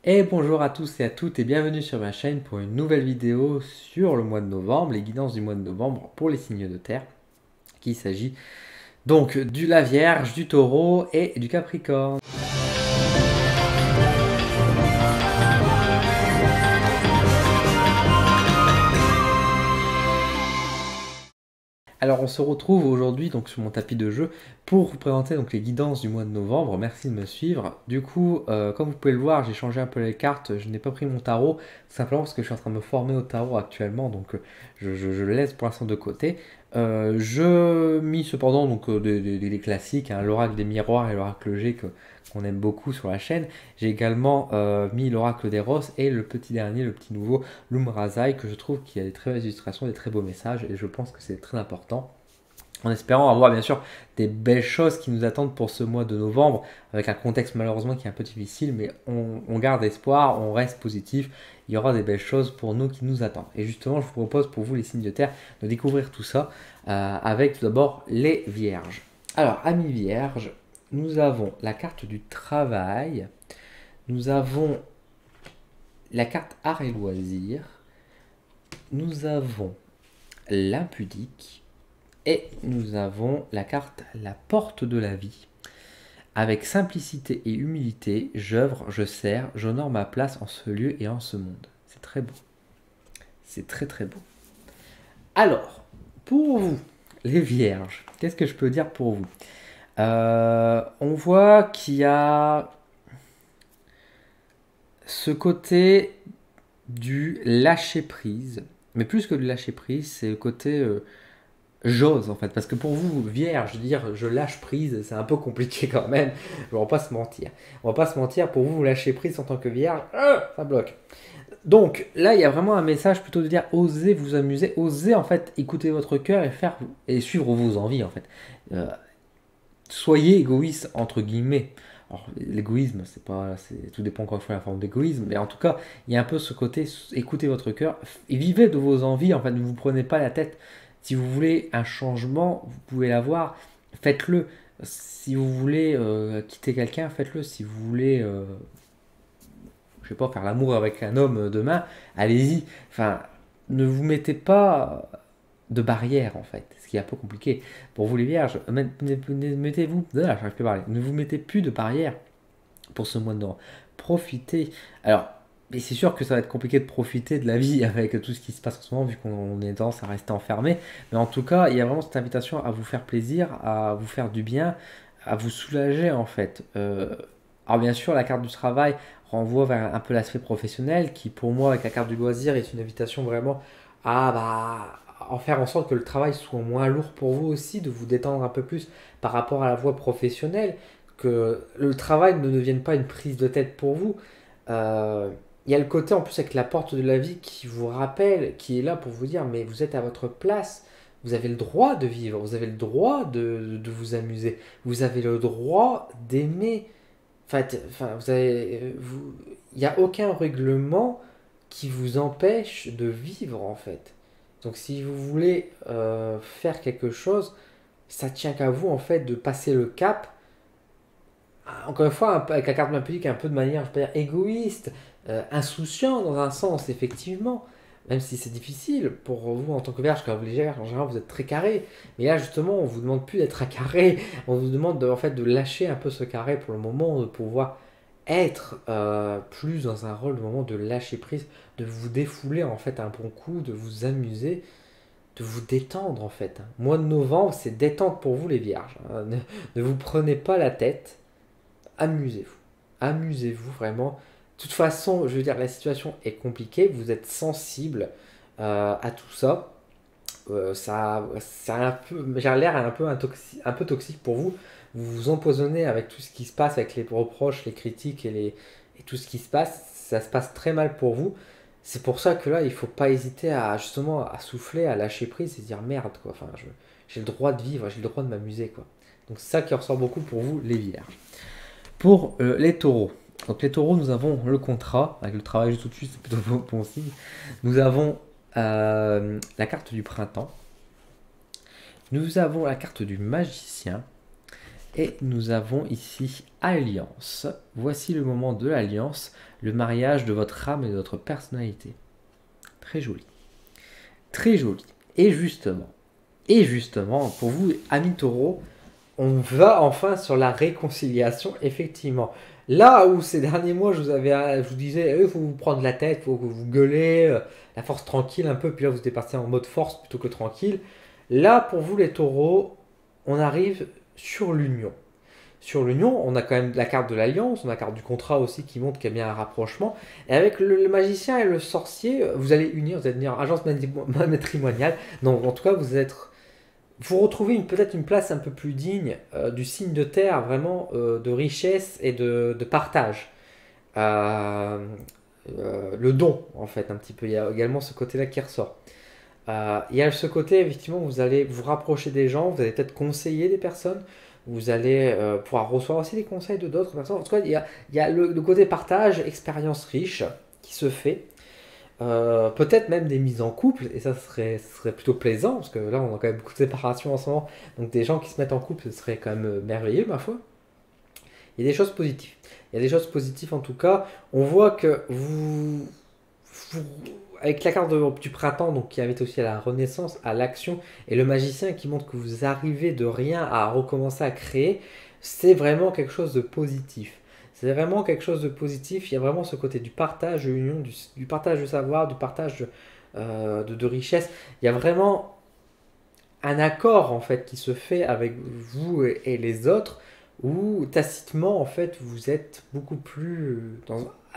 Et bonjour à tous et à toutes et bienvenue sur ma chaîne pour une nouvelle vidéo sur le mois de novembre, les guidances du mois de novembre pour les signes de terre, qui s'agit donc de la Vierge, du Taureau et du Capricorne. Alors on se retrouve aujourd'hui donc sur mon tapis de jeu pour vous présenter donc les guidances du mois de novembre. Merci de me suivre. Du coup, comme vous pouvez le voir, j'ai changé un peu les cartes. Je n'ai pas pris mon tarot tout simplement parce que je suis en train de me former au tarot actuellement, donc je le laisse pour l'instant de côté. Je mis cependant donc des classiques, hein, l'oracle des miroirs et l'oracle G qu'on aime beaucoup sur la chaîne. J'ai également mis l'oracle des roses et le petit dernier, le petit nouveau l'Umrazai, que je trouve qu'il y a des très belles illustrations, des très beaux messages, et je pense que c'est très important. En espérant avoir bien sûr des belles choses qui nous attendent pour ce mois de novembre, avec un contexte malheureusement qui est un peu difficile, mais on garde espoir, on reste positif, il y aura des belles choses pour nous qui nous attendent. Et justement, je vous propose pour vous les signes de terre de découvrir tout ça avec tout d'abord les vierges. Alors, amis vierges, nous avons la carte du travail, nous avons la carte art et loisirs, nous avons l'impudique et nous avons la carte la porte de la vie. Avec simplicité et humilité, j'œuvre, je sers, j'honore ma place en ce lieu et en ce monde. C'est très beau. C'est très très beau. Alors, pour vous, les vierges, qu'est-ce que je peux dire pour vous? On voit qu'il y a ce côté du lâcher prise, mais plus que du lâcher prise, c'est le côté j'ose en fait, parce que pour vous, vierge, dire je lâche prise, c'est un peu compliqué quand même, on va pas se mentir. On va pas se mentir, pour vous, vous lâchez prise en tant que vierge, ça bloque. Donc là, il y a vraiment un message plutôt de dire osez vous amuser, osez en fait écouter votre cœur et faire et suivre vos envies en fait. Euh, Soyez égoïste entre guillemets. Alors, l'égoïsme, c'est pas, tout dépend encore une fois de la forme d'égoïsme, mais en tout cas, il y a un peu ce côté, écoutez votre cœur et vivez de vos envies. En fait, ne vous prenez pas la tête. Si vous voulez un changement, vous pouvez l'avoir, faites-le. Si vous voulez quitter quelqu'un, faites-le. Si vous voulez, je sais pas, faire l'amour avec un homme demain, allez-y. Enfin, ne vous mettez pas de barrière en fait, ce qui est un peu compliqué. Pour vous les vierges, mettez-vous, j'arrive plus à parler, ne vous mettez plus de barrière pour ce mois de novembre. Profitez. Alors, mais c'est sûr que ça va être compliqué de profiter de la vie avec tout ce qui se passe en ce moment, vu qu'on est tendance à rester enfermé. Mais en tout cas, il y a vraiment cette invitation à vous faire plaisir, à vous faire du bien, à vous soulager en fait. Alors bien sûr, la carte du travail renvoie vers un peu l'aspect professionnel, qui pour moi, avec la carte du loisir, est une invitation vraiment à en faire en sorte que le travail soit moins lourd pour vous aussi, de vous détendre un peu plus par rapport à la voie professionnelle, que le travail ne devienne pas une prise de tête pour vous. Euh, il y a le côté en plus avec la porte de la vie qui vous rappelle, qui est là pour vous dire mais vous êtes à votre place, vous avez le droit de vivre, vous avez le droit de vous amuser, vous avez le droit d'aimer. Enfin, il n'y a aucun règlement qui vous empêche de vivre en fait. Donc si vous voulez faire quelque chose, ça tient qu'à vous en fait de passer le cap. Encore une fois, avec la carte publique, un peu de manière, je peux dire, égoïste, insouciant dans un sens, effectivement. Même si c'est difficile pour vous en tant que vierge, car les vierges, en général, vous êtes très carré. Mais là, justement, on vous demande plus d'être à carré. On vous demande en fait de lâcher un peu ce carré pour le moment, de pouvoir être plus dans un rôle, de moment de lâcher prise, de vous défouler en fait un bon coup, de vous amuser, de vous détendre en fait. Mois de novembre, c'est détente pour vous les vierges, hein. Ne vous prenez pas la tête, amusez-vous. Amusez-vous vraiment. De toute façon, je veux dire, la situation est compliquée, vous êtes sensible à tout ça. Ça a un peu, j'ai l'air un peu toxique pour vous. Vous vous empoisonnez avec tout ce qui se passe, avec les reproches, les critiques et tout ce qui se passe. Ça se passe très mal pour vous. C'est pour ça que là, il faut pas hésiter à justement à souffler, à lâcher prise et se dire merde quoi. Enfin, j'ai le droit de vivre, j'ai le droit de m'amuser quoi. Donc c'est ça qui ressort beaucoup pour vous les vierges. Pour les taureaux. Donc les taureaux, nous avons le contrat, avec le travail tout de suite, c'est plutôt bon signe. Nous avons la carte du printemps. Nous avons la carte du magicien. Et nous avons ici Alliance. Voici le moment de l'Alliance, le mariage de votre âme et de votre personnalité. Très joli. Très joli. Et justement, pour vous, amis taureaux, on va enfin sur la réconciliation, effectivement. Là où ces derniers mois, je vous disais, il faut vous prendre la tête, il faut que vous gueulez, la force tranquille un peu, puis là vous êtes parti en mode force plutôt que tranquille. Là, pour vous les taureaux, on arrive sur l'union. Sur l'union, on a quand même la carte de l'alliance, on a la carte du contrat aussi qui montre qu'il y a bien un rapprochement. Et avec le magicien et le sorcier, vous allez unir, vous allez devenir agence matrimoniale. Donc en tout cas, vous retrouvez peut-être une place un peu plus digne du signe de terre, vraiment de richesse et de partage. Euh, le don, en fait, un petit peu. Il y a également ce côté-là qui ressort. Il y a ce côté, effectivement, vous allez vous rapprocher des gens, vous allez peut-être conseiller des personnes, vous allez pouvoir recevoir aussi des conseils de d'autres personnes. En tout cas, il y a le côté partage, expérience riche qui se fait. Peut-être même des mises en couple, et ça serait plutôt plaisant, parce que là on a quand même beaucoup de séparations en ce moment, donc des gens qui se mettent en couple, ce serait quand même merveilleux, ma foi. Il y a des choses positives. Il y a des choses positives en tout cas. On voit que avec la carte du printemps, donc qui invite aussi à la renaissance, à l'action, et le magicien qui montre que vous arrivez de rien à recommencer à créer, c'est vraiment quelque chose de positif. C'est vraiment quelque chose de positif. Il y a vraiment ce côté du partage de l'union, du partage de savoir, du partage de richesse. Il y a vraiment un accord en fait qui se fait avec vous et les autres, où tacitement en fait vous êtes beaucoup plus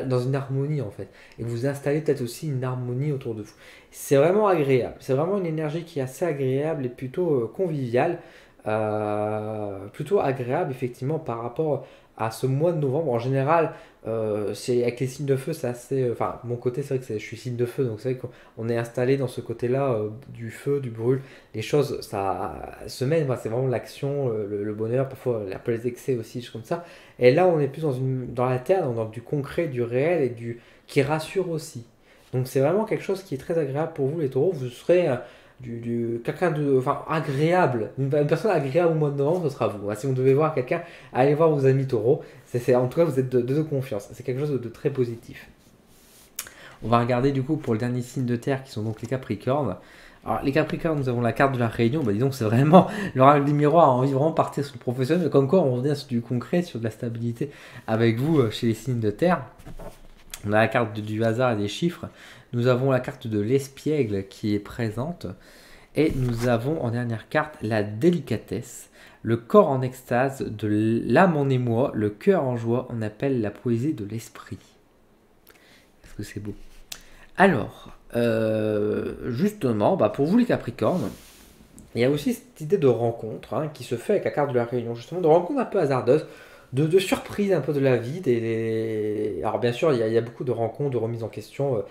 dans une harmonie en fait, et vous installez peut-être aussi une harmonie autour de vous. C'est vraiment agréable, c'est vraiment une énergie qui est assez agréable et plutôt conviviale, plutôt agréable effectivement par rapport à ce mois de novembre. En général, c'est avec les signes de feu, c'est assez. Enfin, mon côté, c'est vrai que je suis signe de feu, donc c'est vrai qu'on est installé dans ce côté-là du feu, du brûle. Les choses, ça se mène, c'est vraiment l'action, le bonheur, parfois un peu les excès aussi, choses comme ça. Et là, on est plus dans la terre, dans du concret, du réel et qui rassure aussi. Donc, c'est vraiment quelque chose qui est très agréable pour vous, les taureaux. Vous serez quelqu'un de enfin agréable, une personne agréable au mois de novembre, ce sera vous. Si vous devez voir quelqu'un, allez voir vos amis taureaux. En tout cas, vous êtes de confiance. C'est quelque chose de très positif. On va regarder du coup pour le dernier signe de terre qui sont donc les Capricornes. Alors les Capricornes, nous avons la carte de la Réunion. Bah, disons que c'est vraiment l'oracle du miroir a envie vraiment de partir sur le professionnel, mais comme quoi on revient sur du concret, sur de la stabilité avec vous chez les signes de terre. On a la carte du hasard et des chiffres. Nous avons la carte de l'espiègle qui est présente. Et nous avons en dernière carte la délicatesse, le corps en extase, de l'âme en émoi, le cœur en joie. On appelle la poésie de l'esprit. Est-ce que c'est beau? Alors, justement, pour vous les Capricornes, il y a aussi cette idée de rencontre qui se fait avec la carte de la Réunion, justement, de rencontre un peu hasardeuse, de surprise un peu de la vie. Alors bien sûr, il y a beaucoup de rencontres, de remises en question.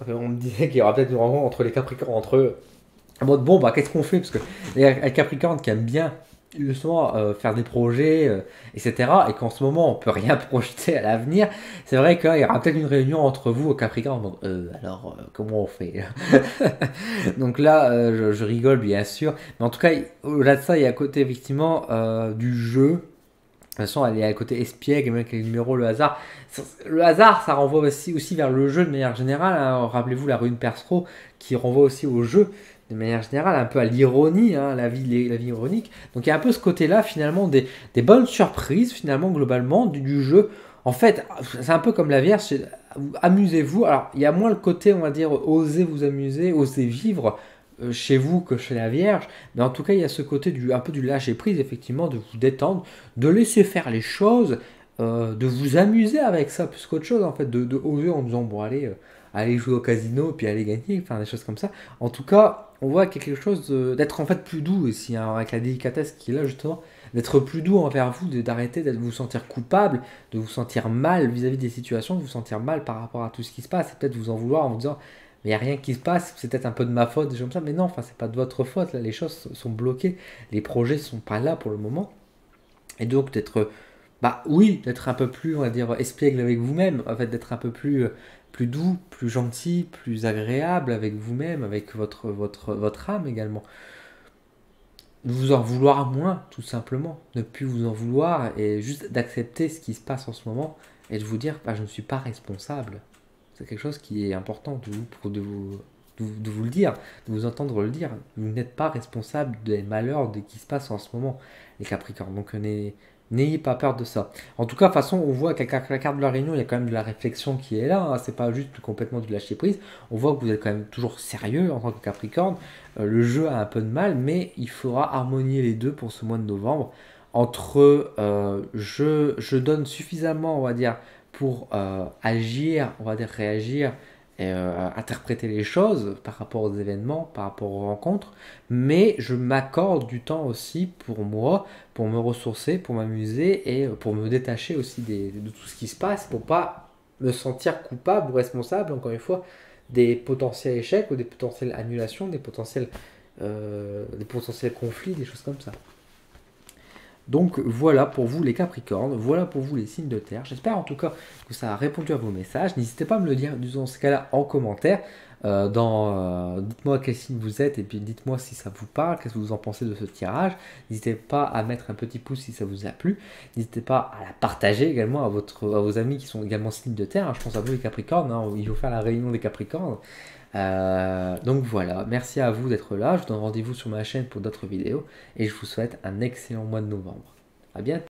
On me disait qu'il y aura peut-être une rencontre entre les Capricornes, entre eux. En mode, bon, qu'est-ce qu'on fait? Parce que les Capricornes qui aiment bien justement faire des projets, etc. Et qu'en ce moment, on peut rien projeter à l'avenir. C'est vrai qu'il y aura peut-être une réunion entre vous au Capricorne. Donc, alors, comment on fait? Donc là, je rigole bien sûr. Mais en tout cas, au-delà de ça, il y a à côté effectivement du jeu. De toute façon, elle est à côté espiègle, et même avec les numéros, le hasard. Le hasard, ça renvoie aussi vers le jeu de manière générale. Rappelez-vous la rune Percero qui renvoie aussi au jeu de manière générale, un peu à l'ironie, la vie ironique. Donc il y a un peu ce côté-là, finalement, des bonnes surprises, finalement, globalement, du jeu. En fait, c'est un peu comme la Vierge, amusez-vous. Alors, il y a moins le côté, on va dire, osez vous amuser, osez vivre chez vous que chez la Vierge, mais en tout cas il y a ce côté un peu du lâcher prise, effectivement, de vous détendre, de laisser faire les choses, de vous amuser avec ça plus qu'autre chose, en fait, de oser en disant bon allez jouer au casino puis allez gagner, enfin des choses comme ça. En tout cas, on voit qu'il y a quelque chose d'être en fait plus doux aussi, avec la délicatesse qui est là justement, d'être plus doux envers vous, d'arrêter de vous sentir coupable, de vous sentir mal vis-à-vis des situations, de vous sentir mal par rapport à tout ce qui se passe, et peut-être vous en vouloir en vous disant mais il n'y a rien qui se passe, c'est peut-être un peu de ma faute, des choses comme ça, mais non, enfin, c'est pas de votre faute, là, les choses sont bloquées, les projets sont pas là pour le moment, et donc d'être, d'être un peu plus, on va dire, espiègle avec vous-même, en fait, d'être un peu plus doux, plus gentil, plus agréable avec vous-même, avec votre âme également. de vous en vouloir moins, tout simplement. Ne plus vous en vouloir et juste d'accepter ce qui se passe en ce moment et de vous dire, bah, je ne suis pas responsable. C'est quelque chose qui est important de vous le dire, de vous entendre le dire. Vous n'êtes pas responsable des malheurs qui se passent en ce moment, les Capricornes. Donc n'ayez pas peur de ça. En tout cas, de toute façon, on voit qu'avec la carte de la Réunion, il y a quand même de la réflexion qui est là. Hein. C'est pas juste complètement du lâcher prise. On voit que vous êtes quand même toujours sérieux en tant que Capricorne. Le jeu a un peu de mal, mais il faudra harmonier les deux pour ce mois de novembre. Entre je donne suffisamment, on va dire, pour agir, on va dire réagir et interpréter les choses par rapport aux événements, par rapport aux rencontres, mais je m'accorde du temps aussi pour moi, pour me ressourcer, pour m'amuser et pour me détacher aussi de tout ce qui se passe, pour pas me sentir coupable ou responsable, encore une fois, des potentiels échecs ou des potentielles annulations, des potentiels conflits, des choses comme ça. Donc voilà pour vous les Capricornes, voilà pour vous les signes de terre. J'espère en tout cas que ça a répondu à vos messages. N'hésitez pas à me le dire dans ce cas-là en commentaire. Dites-moi quel signe vous êtes et puis dites-moi si ça vous parle, qu'est-ce que vous en pensez de ce tirage. N'hésitez pas à mettre un petit pouce si ça vous a plu. N'hésitez pas à la partager également à vos amis qui sont également signes de terre. Je pense à vous les Capricornes, hein. Il faut faire la réunion des Capricornes. Donc voilà, merci à vous d'être là. Je vous donne rendez-vous sur ma chaîne pour d'autres vidéos et je vous souhaite un excellent mois de novembre. À bientôt.